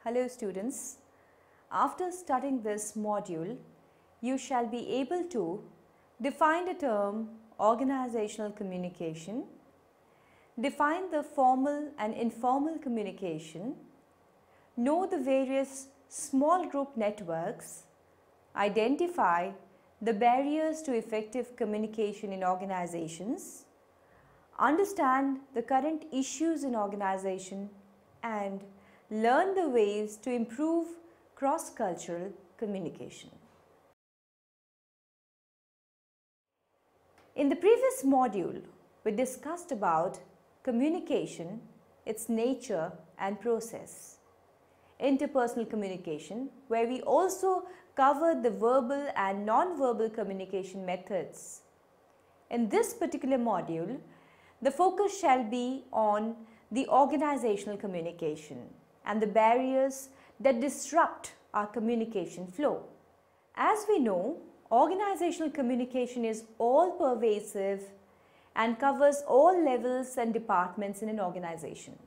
Hello students, after studying this module, you shall be able to define the term organizational communication, define the formal and informal communication, know the various small group networks, identify the barriers to effective communication in organizations, understand the current issues in organization, and learn the ways to improve cross-cultural communication. In the previous module, we discussed about communication, its nature and process. Interpersonal communication, where we also covered the verbal and non-verbal communication methods. In this particular module, the focus shall be on the organizational communication and the barriers that disrupt our communication flow. As we know, organizational communication is all-pervasive and covers all levels and departments in an organization.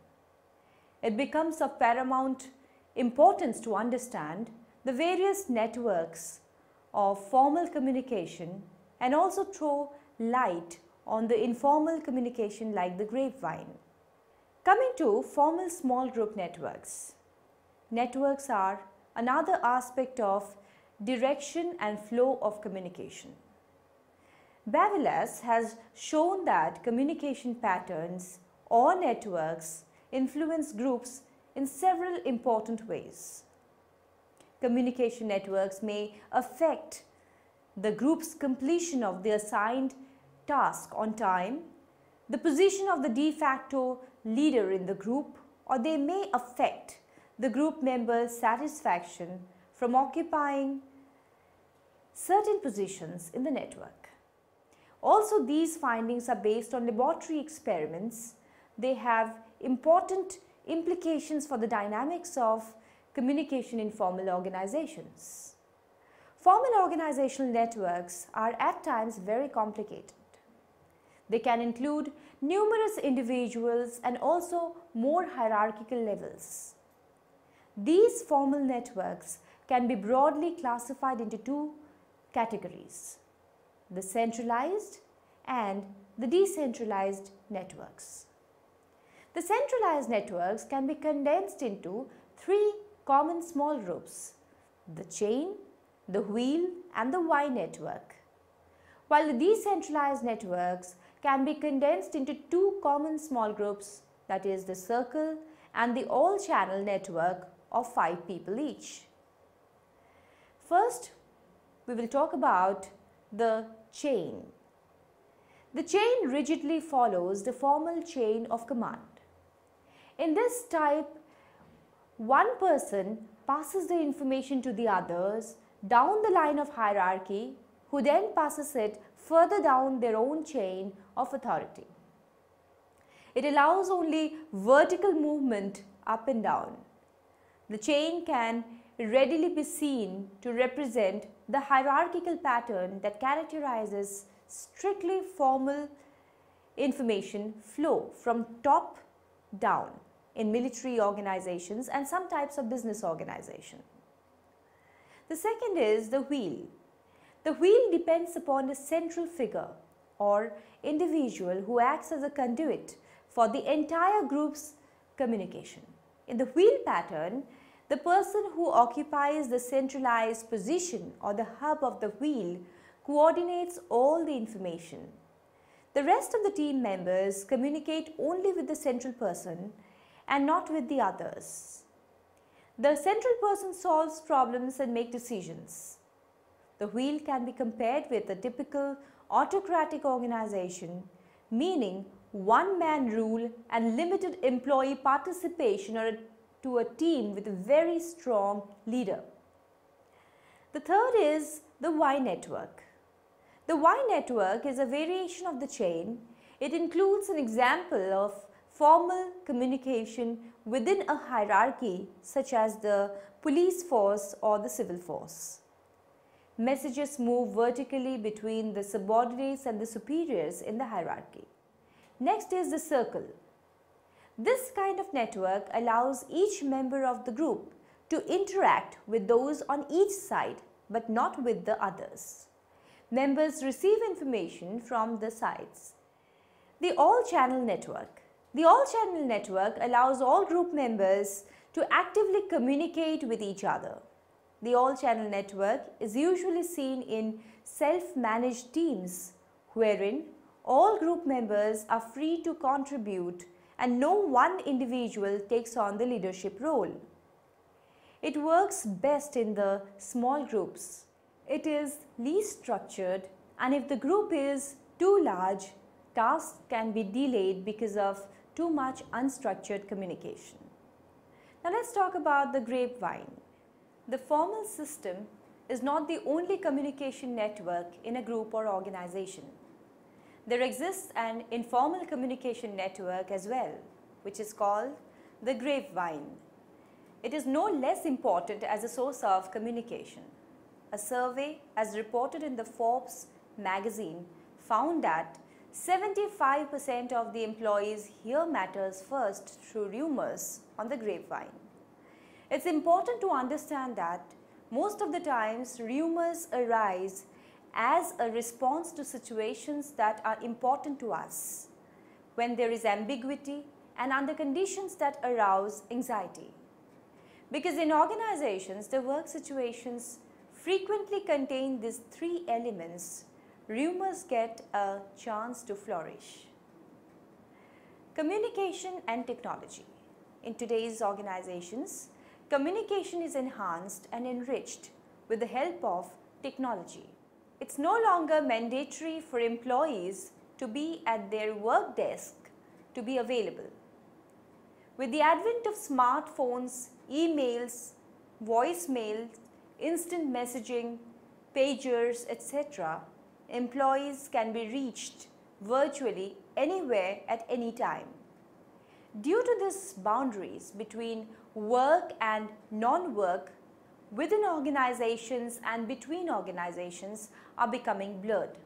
It becomes of paramount importance to understand the various networks of formal communication and also throw light on the informal communication like the grapevine. Coming to formal small group networks. Networks are another aspect of direction and flow of communication. Behaviour has shown that communication patterns or networks influence groups in several important ways. Communication networks may affect the group's completion of the assigned task on time, the position of the de facto leader in the group, or they may affect the group members' satisfaction from occupying certain positions in the network. Also, these findings are based on laboratory experiments. They have important implications for the dynamics of communication in formal organizations. Formal organizational networks are at times very complicated. They can include numerous individuals and also more hierarchical levels. These formal networks can be broadly classified into two categories: the centralized and the decentralized networks. The centralized networks can be condensed into three common small groups: the chain, the wheel, and the Y network. While the decentralized networks can be condensed into two common small groups, that is the circle and the all-channel network of 5 people each. First, we will talk about the chain. The chain rigidly follows the formal chain of command. In this type, one person passes the information to the others down the line of hierarchy, who then passes it further down their own chain of authority. It allows only vertical movement up and down. The chain can readily be seen to represent the hierarchical pattern that characterizes strictly formal information flow from top down in military organizations and some types of business organization. The second is the wheel. The wheel depends upon a central figure or individual who acts as a conduit for the entire group's communication. In the wheel pattern, the person who occupies the centralized position or the hub of the wheel coordinates all the information. The rest of the team members communicate only with the central person and not with the others. The central person solves problems and makes decisions. The wheel can be compared with a typical autocratic organization, meaning one-man rule and limited employee participation to a team with a very strong leader. The third is the Y network. The Y network is a variation of the chain. It includes an example of formal communication within a hierarchy such as the police force or the civil force. Messages move vertically between the subordinates and the superiors in the hierarchy. Next is the circle. This kind of network allows each member of the group to interact with those on each side but not with the others. Members receive information from the sides. The all-channel network. The all-channel network allows all group members to actively communicate with each other. The all-channel network is usually seen in self-managed teams, wherein all group members are free to contribute and no one individual takes on the leadership role. It works best in the small groups. It is least structured, and if the group is too large, tasks can be delayed because of too much unstructured communication. Now let's talk about the grapevine. The formal system is not the only communication network in a group or organization. There exists an informal communication network as well, which is called the grapevine. It is no less important as a source of communication. A survey, as reported in the Forbes magazine, found that 75% of the employees hear matters first through rumors on the grapevine. It's important to understand that most of the times rumors arise as a response to situations that are important to us, when there is ambiguity and under conditions that arouse anxiety. Because in organizations, the work situations frequently contain these three elements, rumors get a chance to flourish. Communication and technology. In today's organizations, communication is enhanced and enriched with the help of technology. It's no longer mandatory for employees to be at their work desk to be available. With the advent of smartphones, emails, voicemails, instant messaging, pagers, etc., employees can be reached virtually anywhere at any time. Due to these boundaries between work and non-work within organizations and between organizations are becoming blurred.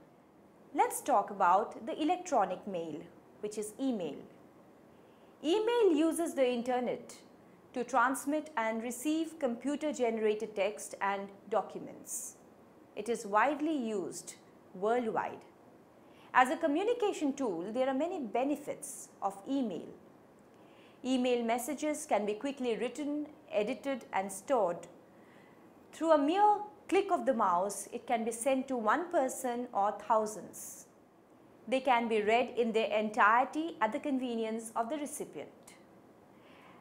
Let's talk about the electronic mail, which is email. Email uses the internet to transmit and receive computer-generated text and documents. It is widely used worldwide. As a communication tool, there are many benefits of email. Email messages can be quickly written, edited and stored. Through a mere click of the mouse, it can be sent to one person or thousands. They can be read in their entirety at the convenience of the recipient.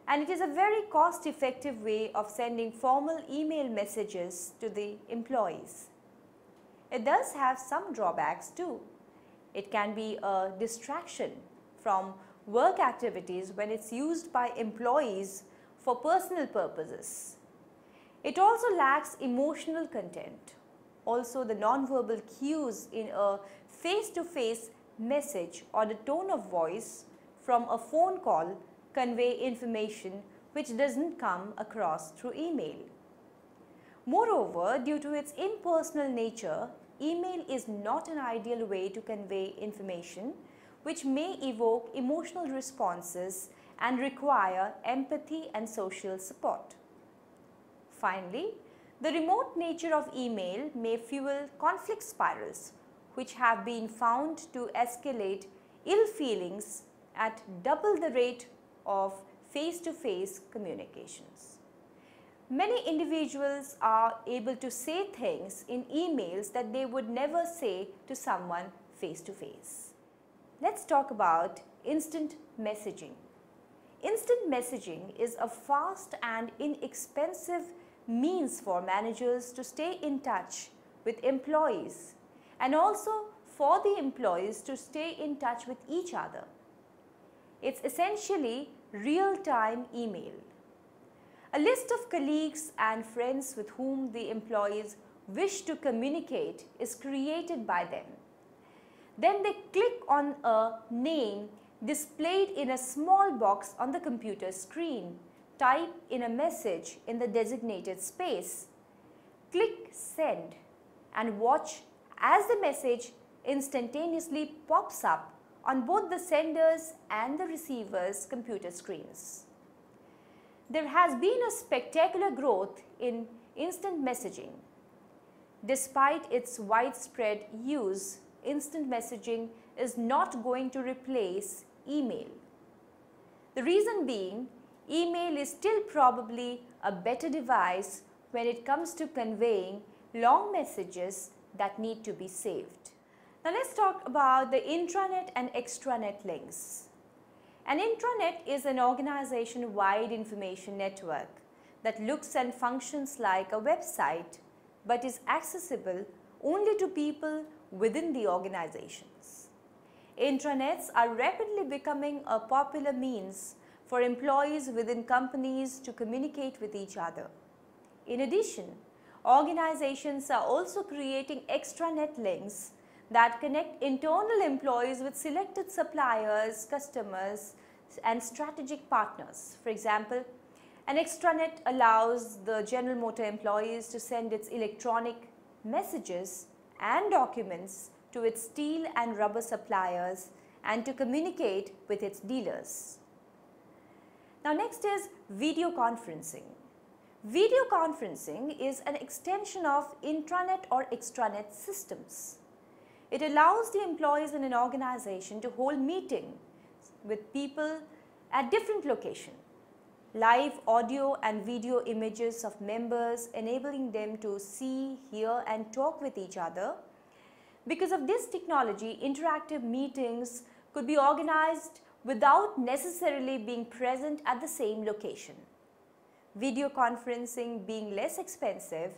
And it is a very cost-effective way of sending formal email messages to the employees. It does have some drawbacks too. It can be a distraction from work activities when it's used by employees for personal purposes. It also lacks emotional content. Also, the non-verbal cues in a face-to-face message or the tone of voice from a phone call convey information which doesn't come across through email. Moreover, due to its impersonal nature, email is not an ideal way to convey information which may evoke emotional responses and require empathy and social support. Finally, the remote nature of email may fuel conflict spirals which have been found to escalate ill feelings at double the rate of face-to-face communications. Many individuals are able to say things in emails that they would never say to someone face-to-face. Let's talk about instant messaging. Instant messaging is a fast and inexpensive means for managers to stay in touch with employees and also for the employees to stay in touch with each other. It's essentially real-time email. A list of colleagues and friends with whom the employees wish to communicate is created by them. Then they click on a name displayed in a small box on the computer screen, type in a message in the designated space, click send and watch as the message instantaneously pops up on both the sender's and the receiver's computer screens. There has been a spectacular growth in instant messaging. Despite its widespread use, instant messaging is not going to replace email. The reason being, email is still probably a better device when it comes to conveying long messages that need to be saved. Now let's talk about the intranet and extranet links. An intranet is an organization-wide information network that looks and functions like a website but is accessible only to people within the organizations. Intranets are rapidly becoming a popular means for employees within companies to communicate with each other. In addition, organizations are also creating extranet links that connect internal employees with selected suppliers, customers, and strategic partners. For example, an extranet allows the General Motor employees to send its electronic messages and documents to its steel and rubber suppliers and to communicate with its dealers. Now next is video conferencing. Video conferencing is an extension of intranet or extranet systems. It allows the employees in an organization to hold meetings with people at different locations. Live audio and video images of members enabling them to see, hear and talk with each other. Because of this technology, interactive meetings could be organized without necessarily being present at the same location. Video conferencing, being less expensive,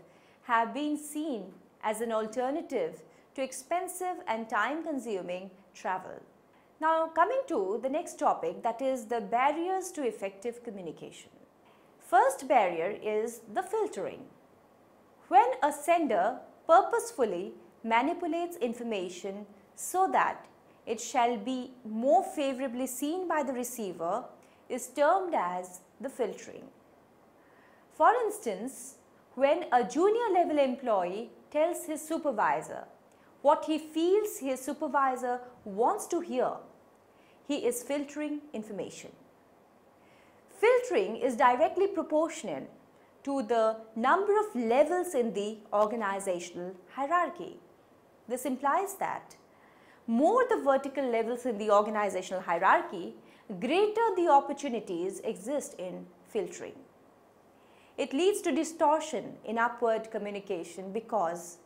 have been seen as an alternative to expensive and time-consuming travel. Now coming to the next topic, that is the barriers to effective communication. First barrier is the filtering. When a sender purposefully manipulates information so that it shall be more favorably seen by the receiver is termed as the filtering. For instance, when a junior level employee tells his supervisor what he feels his supervisor wants to hear, he is filtering information. Filtering is directly proportional to the number of levels in the organizational hierarchy. This implies that more the vertical levels in the organizational hierarchy, greater the opportunities exist in filtering. It leads to distortion in upward communication because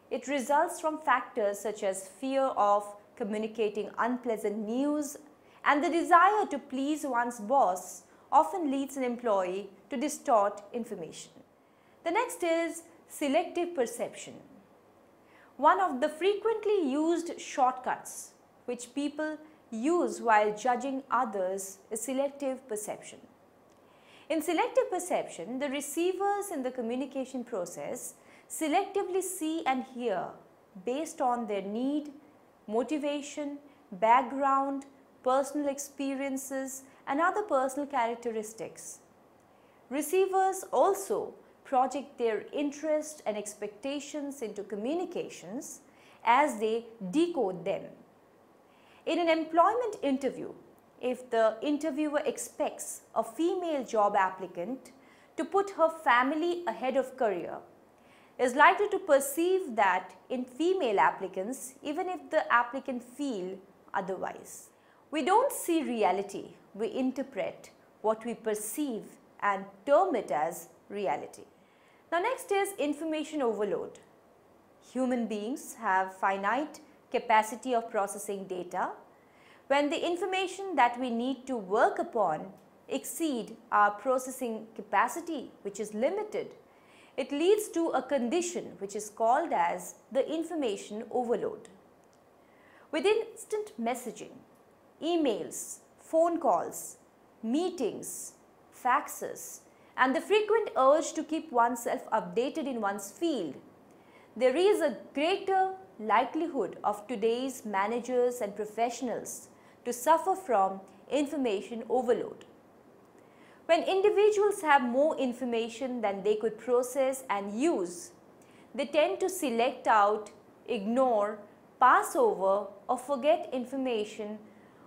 it results from factors such as fear of communicating unpleasant news, and the desire to please one's boss often leads an employee to distort information. The next is selective perception. One of the frequently used shortcuts which people use while judging others is selective perception. In selective perception, the receivers in the communication process selectively see and hear based on their need, motivation, background, personal experiences and other personal characteristics. Receivers also project their interest and expectations into communications as they decode them. In an employment interview, if the interviewer expects a female job applicant to put her family ahead of career, is likely to perceive that in female applicants even if the applicant feel otherwise. We don't see reality, we interpret what we perceive and term it as reality. Now next is information overload. Human beings have finite capacity of processing data. When the information that we need to work upon exceed our processing capacity, which is limited, it leads to a condition which is called as the information overload. With instant messaging, emails, phone calls, meetings, faxes, and the frequent urge to keep oneself updated in one's field, there is a greater likelihood of today's managers and professionals to suffer from information overload. When individuals have more information than they could process and use, they tend to select out, ignore, pass over or forget information,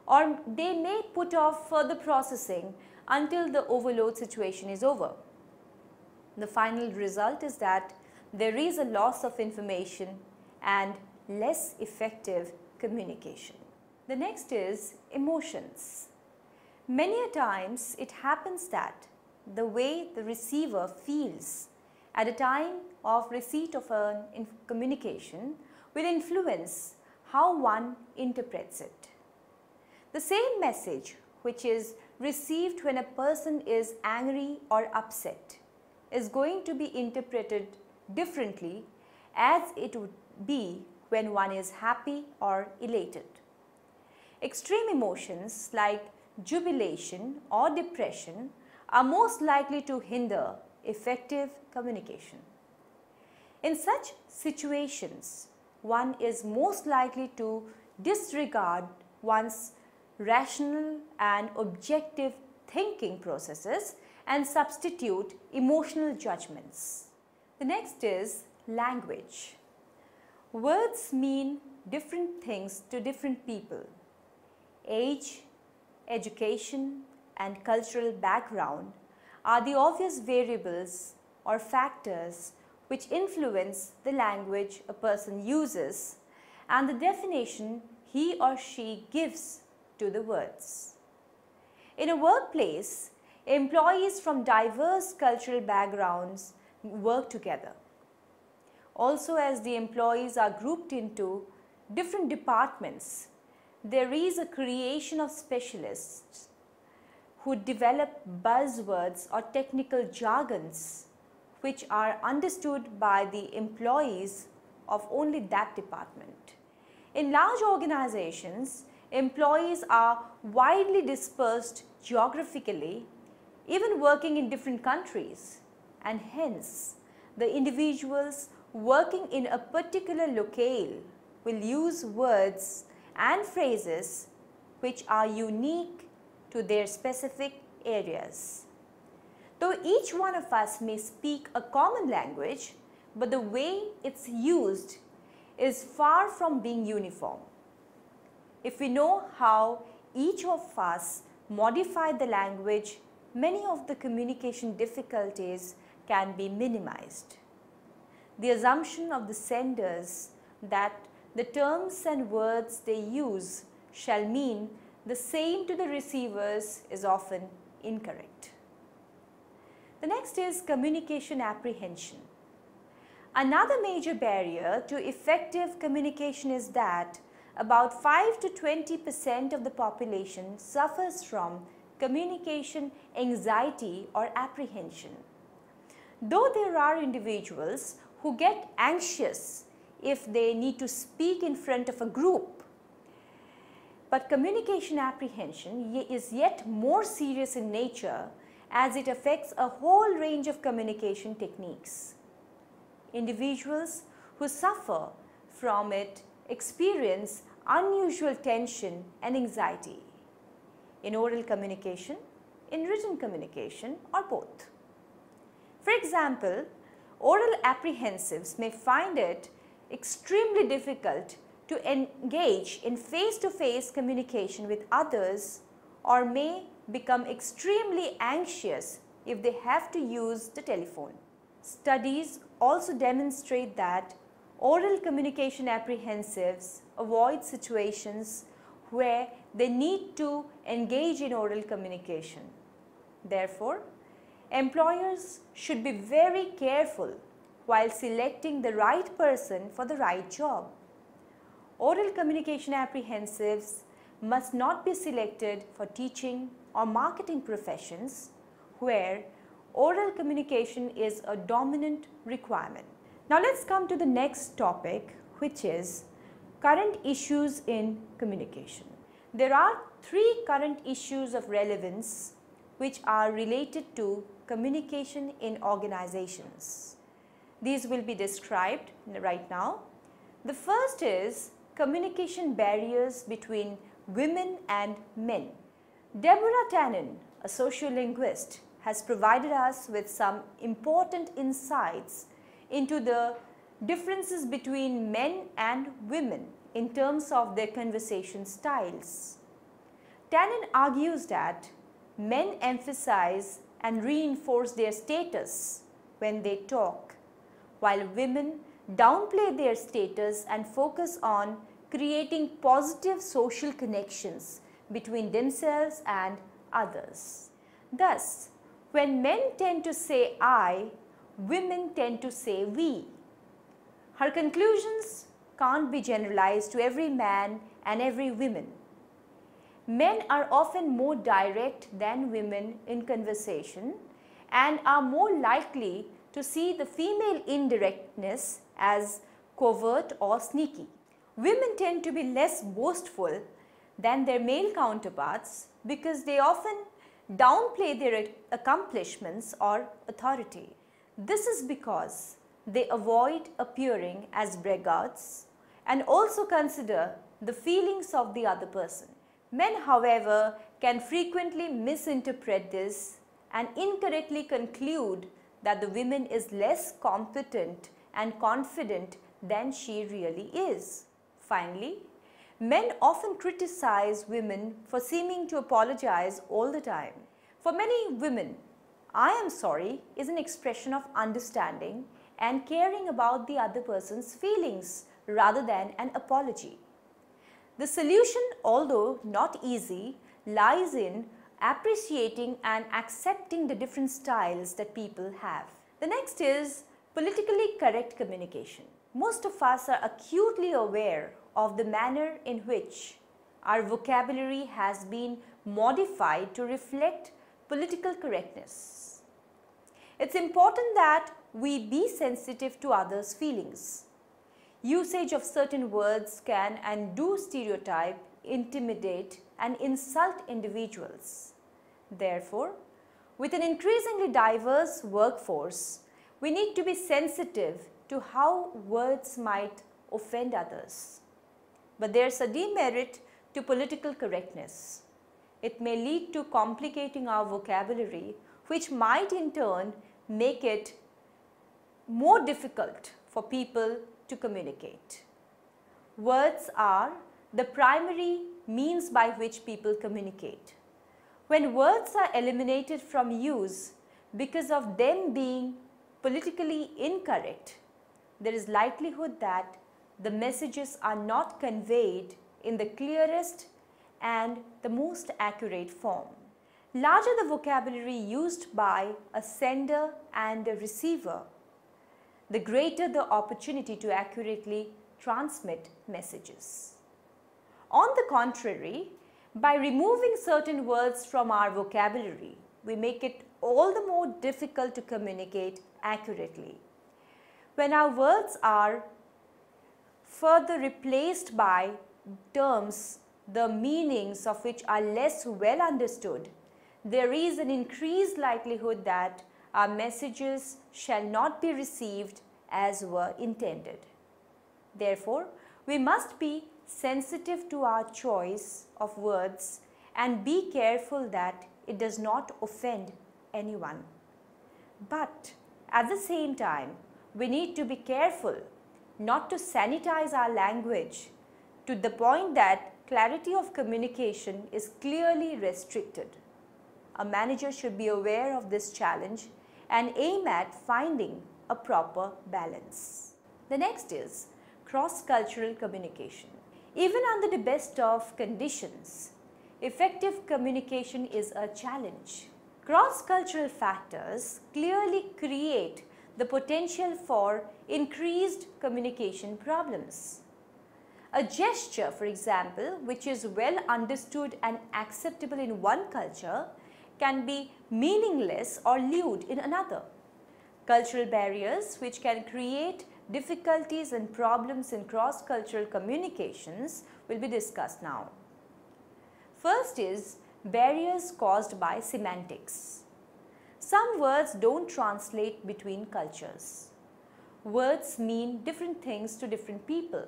or they may put off further processing until the overload situation is over. The final result is that there is a loss of information and less effective communication. The next is emotions. Many a times it happens that the way the receiver feels at a time of receipt of a communication will influence how one interprets it. The same message which is received when a person is angry or upset is going to be interpreted differently as it would be when one is happy or elated. Extreme emotions like jubilation or depression are most likely to hinder effective communication. In such situations, one is most likely to disregard one's rational and objective thinking processes and substitute emotional judgments. The next is language. Words mean different things to different people. Age, education, and cultural background are the obvious variables or factors which influence the language a person uses and the definition he or she gives to the words. In a workplace, employees from diverse cultural backgrounds work together. Also, as the employees are grouped into different departments, there is a creation of specialists who develop buzzwords or technical jargons which are understood by the employees of only that department. In large organizations, employees are widely dispersed geographically, even working in different countries, and hence the individuals working in a particular locale will use words and phrases which are unique to their specific areas. Though each one of us may speak a common language, but the way it's used is far from being uniform. If we know how each of us modified the language, many of the communication difficulties can be minimized. The assumption of the senders that the terms and words they use shall mean the same to the receivers is often incorrect. The next is communication apprehension. Another major barrier to effective communication is that about 5 to 20% of the population suffers from communication anxiety or apprehension. Though there are individuals who get anxious if they need to speak in front of a group, but communication apprehension is yet more serious in nature as it affects a whole range of communication techniques. Individuals who suffer from it experience unusual tension and anxiety in oral communication, in written communication, or both. For example, oral apprehensives may find it extremely difficult to engage in face-to-face communication with others, or may become extremely anxious if they have to use the telephone. Studies also demonstrate that oral communication apprehensives avoid situations where they need to engage in oral communication. Therefore, employers should be very careful while selecting the right person for the right job. Oral communication apprehensives must not be selected for teaching or marketing professions where oral communication is a dominant requirement. Now let's come to the next topic, which is current issues in communication. There are 3 current issues of relevance which are related to communication in organizations. These will be described right now. The first is communication barriers between women and men. Deborah Tannen, a sociolinguist, has provided us with some important insights into the differences between men and women in terms of their conversation styles. Tannen argues that men emphasize and reinforce their status when they talk, while women downplay their status and focus on creating positive social connections between themselves and others. Thus, when men tend to say I, women tend to say we. Her conclusions can't be generalized to every man and every woman. Men are often more direct than women in conversation and are more likely to see the female indirectness as covert or sneaky. Women tend to be less boastful than their male counterparts because they often downplay their accomplishments or authority. This is because they avoid appearing as braggarts and also consider the feelings of the other person. Men, however, can frequently misinterpret this and incorrectly conclude that the woman is less competent and confident than she really is. Finally, men often criticize women for seeming to apologize all the time. For many women, I am sorry is an expression of understanding and caring about the other person's feelings rather than an apology. The solution, although not easy, lies in appreciating and accepting the different styles that people have. The next is politically correct communication. Most of us are acutely aware of the manner in which our vocabulary has been modified to reflect political correctness. It's important that we be sensitive to others' feelings. Usage of certain words can and do stereotype, intimidate, and insult individuals. Therefore, with an increasingly diverse workforce, we need to be sensitive to how words might offend others. But there's a demerit to political correctness. It may lead to complicating our vocabulary, which might in turn make it more difficult for people to communicate. Words are the primary means by which people communicate. When words are eliminated from use because of them being politically incorrect, there is likelihood that the messages are not conveyed in the clearest and the most accurate form. Larger the vocabulary used by a sender and a receiver, the greater the opportunity to accurately transmit messages. On the contrary, by removing certain words from our vocabulary, we make it all the more difficult to communicate accurately. When our words are further replaced by terms, the meanings of which are less well understood, there is an increased likelihood that our messages shall not be received as were intended. Therefore, we must be sensitive to our choice of words and be careful that it does not offend anyone. But at the same time, we need to be careful not to sanitize our language to the point that clarity of communication is clearly restricted. A manager should be aware of this challenge and aim at finding a proper balance. The next is cross-cultural communication. Even under the best of conditions, effective communication is a challenge. Cross-cultural factors clearly create the potential for increased communication problems. A gesture, for example, which is well understood and acceptable in one culture, can be meaningless or lewd in another. Cultural barriers which can create difficulties and problems in cross-cultural communications will be discussed now. First is barriers caused by semantics. Some words don't translate between cultures. Words mean different things to different people.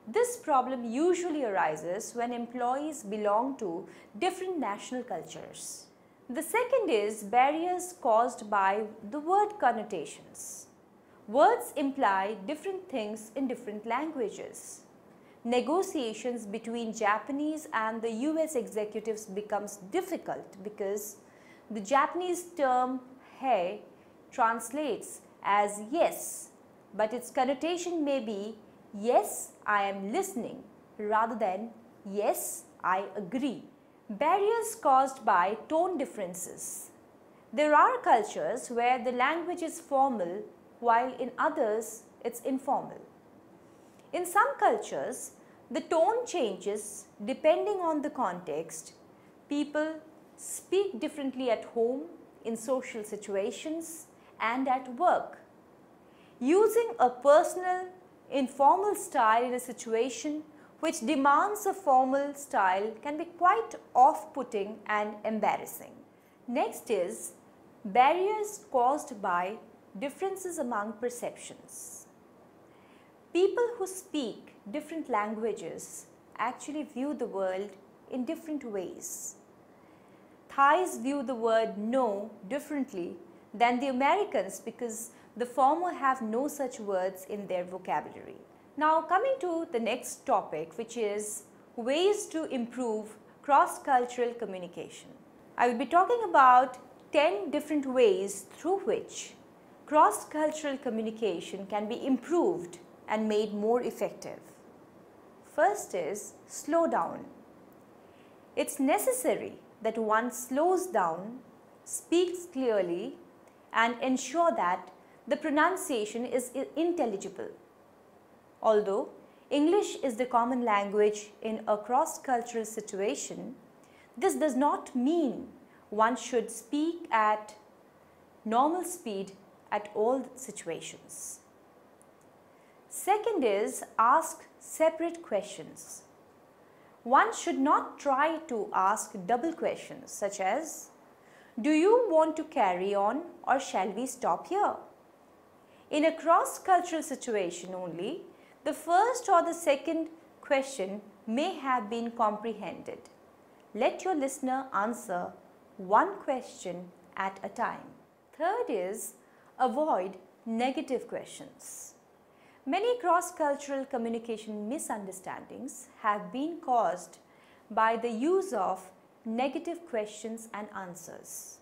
This problem usually arises when employees belong to different national cultures. The second is barriers caused by the word connotations. Words imply different things in different languages. negotiations between Japanese and the US executives becomes difficult because the Japanese term "hey" translates as yes, but its connotation may be yes, I am listening rather than yes, I agree. Barriers caused by tone differences. There are cultures where the language is formal while in others it's informal. In some cultures, the tone changes depending on the context. People speak differently at home, in social situations, and at work. Using a personal, informal style in a situation which demands a formal style can be quite off-putting and embarrassing. Next is barriers caused by differences among perceptions. People who speak different languages actually view the world in different ways. Thais view the word no differently than the Americans because the former have no such words in their vocabulary. Now coming to the next topic, which is ways to improve cross-cultural communication. I will be talking about 10 different ways through which cross-cultural communication can be improved and made more effective. First is slow down. It's necessary that one slows down, speaks clearly, and ensure that the pronunciation is intelligible. Although English is the common language in a cross-cultural situation, this does not mean one should speak at normal speed at all situations. Second is ask separate questions. One should not try to ask double questions such as, do you want to carry on or shall we stop here? In a cross-cultural situation only, the first or the second question may have been comprehended. Let your listener answer one question at a time. Third is avoid negative questions. Many cross-cultural communication misunderstandings have been caused by the use of negative questions and answers.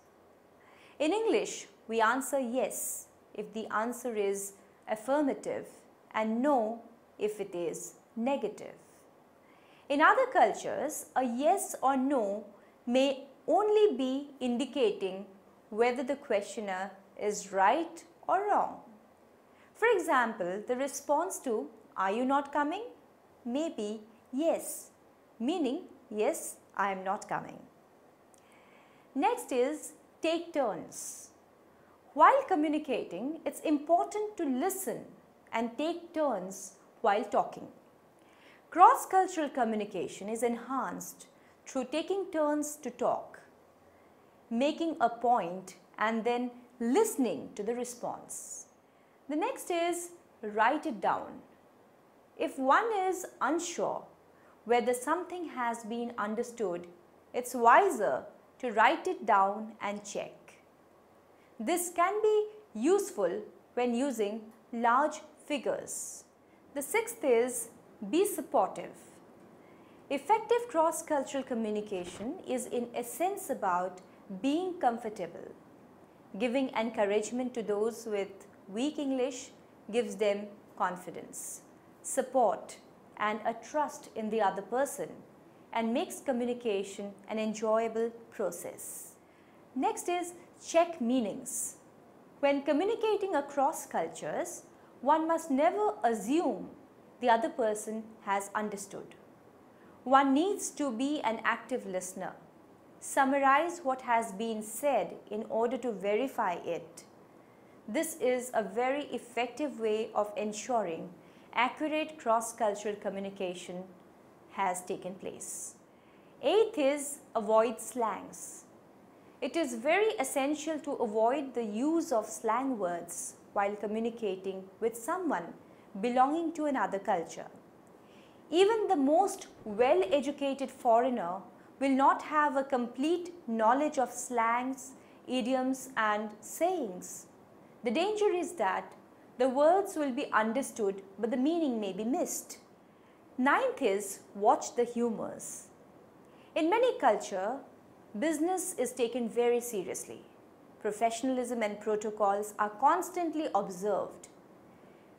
In English, we answer yes if the answer is affirmative and no if it is negative. In other cultures, a yes or no may only be indicating whether the questioner is right or wrong. For example, the response to "Are you not coming?" may be yes, meaning yes, I am not coming. Next is take turns. While communicating, it's important to listen and take turns while talking. Cross-cultural communication is enhanced through taking turns to talk, making a point and then listening to the response. The next is write it down. If one is unsure whether something has been understood, it's wiser to write it down and check. This can be useful when using large figures. The sixth is be supportive. Effective cross-cultural communication is in essence about being comfortable. Giving encouragement to those with weak English gives them confidence, support, and a trust in the other person and makes communication an enjoyable process. Next is check meanings. When communicating across cultures, one must never assume the other person has understood. One needs to be an active listener, summarize what has been said in order to verify it. This is a very effective way of ensuring accurate cross-cultural communication has taken place. Eighth is avoid slangs. It is very essential to avoid the use of slang words while communicating with someone belonging to another culture. Even the most well-educated foreigner will not have a complete knowledge of slangs, idioms, and sayings. The danger is that the words will be understood but the meaning may be missed. Ninth is watch the humors. In many cultures, business is taken very seriously. Professionalism and protocols are constantly observed.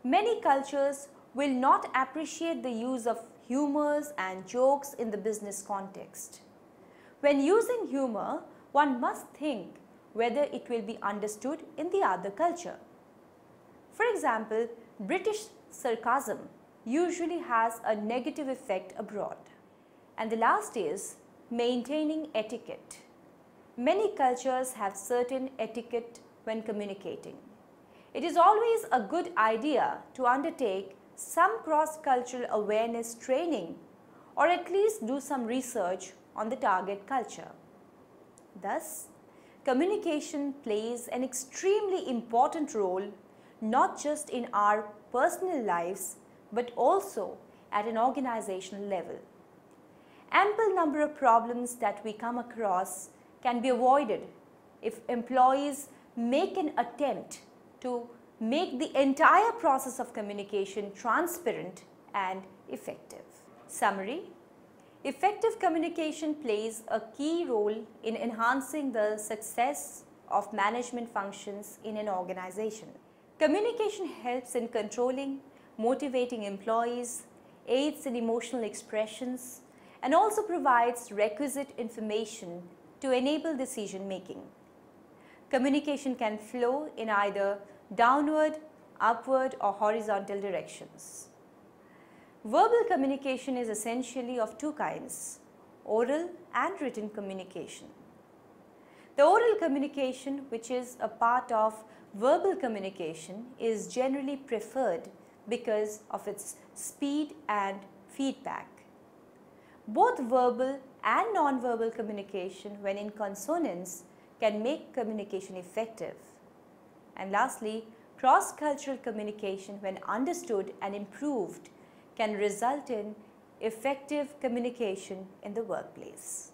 Many cultures will not appreciate the use of humors and jokes in the business context. When using humor, one must think whether it will be understood in the other culture. For example, British sarcasm usually has a negative effect abroad. And the last is maintaining etiquette. Many cultures have certain etiquette when communicating. It is always a good idea to undertake some cross-cultural awareness training or at least do some research on the target culture. Thus, communication plays an extremely important role not just in our personal lives but also at an organizational level. Ample number of problems that we come across can be avoided if employees make an attempt to make the entire process of communication transparent and effective. Summary: effective communication plays a key role in enhancing the success of management functions in an organization. Communication helps in controlling, motivating employees, aids in emotional expressions, and also provides requisite information to enable decision making. Communication can flow in either downward, upward, or horizontal directions. Verbal communication is essentially of two kinds: oral and written communication. The oral communication, which is a part of verbal communication, is generally preferred because of its speed and feedback. Both verbal and non-verbal communication, when in consonance, can make communication effective. And lastly, cross-cultural communication, when understood and improved, can result in effective communication in the workplace.